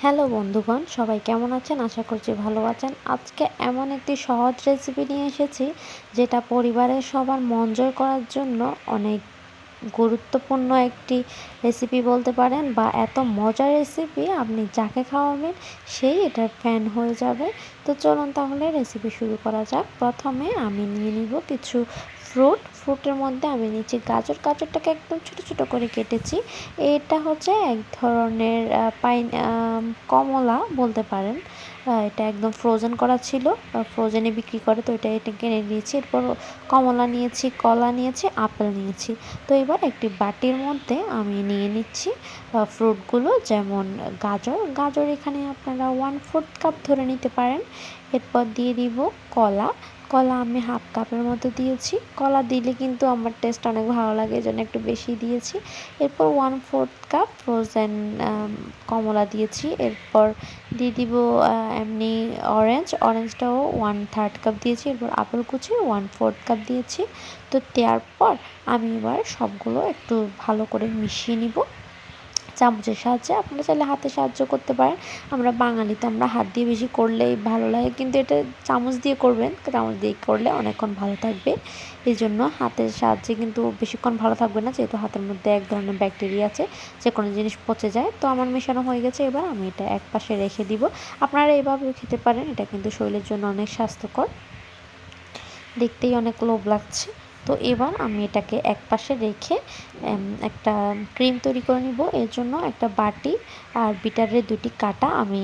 Hello বন্ধুগণ, সবাই কেমন আছেন? আশা করছি ভালো আছেন। আজকে এমন একটি সহজ রেসিপি নিয়ে এসেছি যেটা পরিবারের সবার মন জয় করার জন্য অনেক গুরুত্বপূর্ণ একটি রেসিপি বলতে পারেন, বা এত মজার রেসিপি আপনি যাকে খাওয়াবেন সেই এটার ফ্যান হয়ে যাবে। তো চলুন তাহলে রেসিপি শুরু করা যাক। প্রথমে আমি নিয়ে নিব কিছু ফ্রুটের মধ্যে আমি নিচ্ছি গাজর। গাজরটাকে একদম ছোট ছোট করে কেটেছি। এটা হচ্ছে এক ধরনের কমলা বলতে পারেন। এটা একদম ফ্রোজেন করা ছিল, ফ্রোজেনে বিক্রি করে, তো এটা কিনে নিয়েছি। এরপর কমলা নিয়েছি, কলা নিয়েছি, আপেল নিয়েছি। তো এবার একটি বাটির মধ্যে আমি নিয়ে নিচ্ছি ফ্রুটগুলো, যেমন গাজর এখানে আপনারা 1/4 কাপ ধরে নিতে পারেন। এরপর দিয়ে দিব কলা। কলা আমি হাফ কাপের মতো দিয়েছি। কলা দিলে কিন্তু আমার টেস্ট অনেক ভালো লাগে, এই জন্য একটু বেশি দিয়েছি। এরপর 1/4 কাপ ফ্রোজেন কমলা দিয়েছি। এরপর দিয়ে দিব এমনি অরেঞ্জটাও 1/3 কাপ দিয়েছি। এরপর আপেল কুচি 1/4 কাপ দিয়েছি। তো দেওয়ার পর আমি এবার সবগুলো একটু ভালো করে মিশিয়ে নিব চামচের সাহায্যে। আপনারা চাইলে হাতে সাহায্য করতে পারেন। আমরা বাঙালি, তো আমরা হাত দিয়ে বেশি করলেই ভালো লাগে, কিন্তু এটা চামচ দিয়ে করবেন। চামচ দিয়ে করলে অনেকক্ষণ ভালো থাকবে। এই জন্য হাতের সাহায্যে কিন্তু বেশিক্ষণ ভালো থাকবে না, যেহেতু হাতের মধ্যে এক ধরনের ব্যাকটেরিয়া আছে, যে কোনো জিনিস পচে যায়। তো আমার মেশানো হয়ে গেছে। এবার আমি এটা এক পাশে রেখে দিব। আপনারা এভাবেও খেতে পারেন, এটা কিন্তু শরীরের জন্য অনেক স্বাস্থ্যকর, দেখতেই অনেক লোভ লাগছে। তো এবার আমি এটাকে এক পাশে রেখে একটা ক্রিম তৈরি করে নিব। এর জন্য একটা বাটি আর বিটারের দুটি কাটা আমি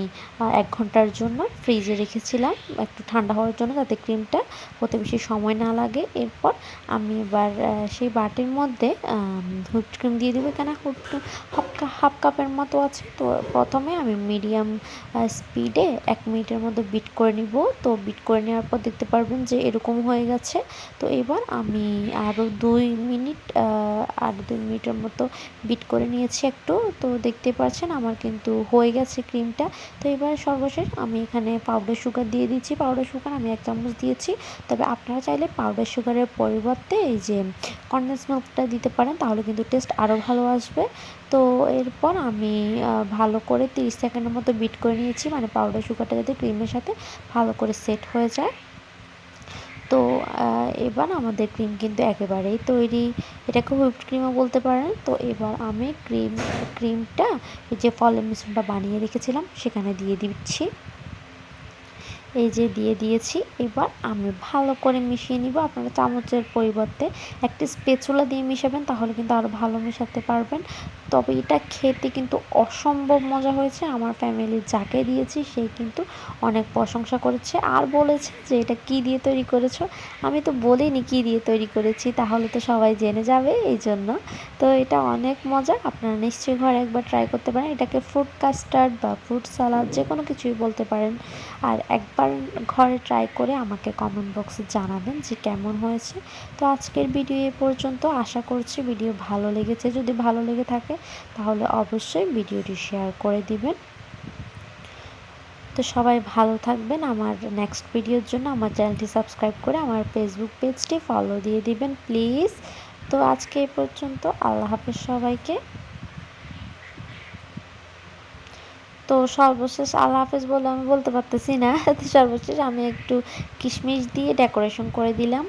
1 ঘন্টার জন্য ফ্রিজে রেখেছিলাম, একটু ঠান্ডা হওয়ার জন্য, যাতে ক্রিমটা হতে বেশি সময় না লাগে। এরপর আমি এবার সেই বাটির মধ্যে হুইপড ক্রিম দিয়ে দেবো। এখানে হাফ কাপের মতো আছে। তো প্রথমে আমি মিডিয়াম স্পিডে 1 মিনিটের মধ্যে বিট করে নিব। তো বিট করে নেওয়ার পর দেখতে পারবেন যে এরকম হয়ে গেছে। তো এবার আমি আরও 2 মিনিটের মতো বিট করে নিয়েছি একটু। তো দেখতে পাচ্ছেন আমার কিন্তু হয়ে গেছে ক্রিমটা। তো এবার সর্বশেষ আমি এখানে পাউডার সুগার দিয়ে দিচ্ছি। পাউডার সুগার আমি 1 চামচ দিয়েছি। তবে আপনারা চাইলে পাউডার সুগারের পরিবর্তে এই যে কনডেন্স মিল্কটা দিতে পারেন, তাহলে কিন্তু টেস্ট আরও ভালো আসবে। তো এরপর আমি ভালো করে 30 সেকেন্ডের মতো বিট করে নিয়েছি, মানে পাউডার সুগারটা যাতে ক্রিমের সাথে ভালো করে সেট হয়ে যায়। তো এবার আমাদের ক্রিম কিন্তু একেবারেই তৈরি। এটাকে হুইপড ক্রিমও বলতে পারেন। তো এবার আমি ক্রিমটা, এই যে ফলের মিশ্রণটা বানিয়ে রেখেছিলাম, সেখানে দিয়ে দিচ্ছি। এই যে দিয়ে দিয়েছি। এবার আমি ভালো করে মিশিয়ে নিব। আপনারা চামচের পরিবর্তে একটি স্প্যাচুলা দিয়ে মিশাবেন, তাহলে কিন্তু আরও ভালো মেশাতে পারবেন। তবে এটা খেতে কিন্তু অসম্ভব মজা হয়েছে। আমার ফ্যামিলির যাকে দিয়েছি সেই কিন্তু অনেক প্রশংসা করেছে, আর বলেছে যে এটা কী দিয়ে তৈরি করেছো। আমি তো বলিনি কী দিয়ে তৈরি করেছি, তাহলে তো সবাই জেনে যাবে, এই জন্য। তো এটা অনেক মজা, আপনারা নিশ্চয়ই ঘরে একবার ট্রাই করতে পারেন। এটাকে ফ্রুট কাস্টার্ড বা ফ্রুট সালাদ যে কোনো কিছুই বলতে পারেন। আর একবার ঘরে ট্রাই করে আমাকে কমেন্ট বক্সে জানাবেন যে কেমন হয়েছে। তো আজকের ভিডিও এ পর্যন্ত। আশা করছি ভিডিও ভালো লেগেছে। যদি ভালো লেগে থাকে তাহলে অবশ্যই ভিডিওটি শেয়ার করে দিবেন। তো সবাই ভালো থাকবেন। আমার নেক্সট ভিডিওর জন্য আমার চ্যানেলটি সাবস্ক্রাইব করে আমার ফেসবুক পেজটি ফলো দিয়ে দিবেন প্লিজ। তো আজকে এ পর্যন্ত। আল্লাহ হাফেজ সবাইকে। তো সর্বশেষ আল্লাহ হাফেজ বলে আমি বলতে পারতেছি না। তো সর্বশেষ আমি একটু কিশমিশ দিয়ে ডেকোরেশন করে দিলাম।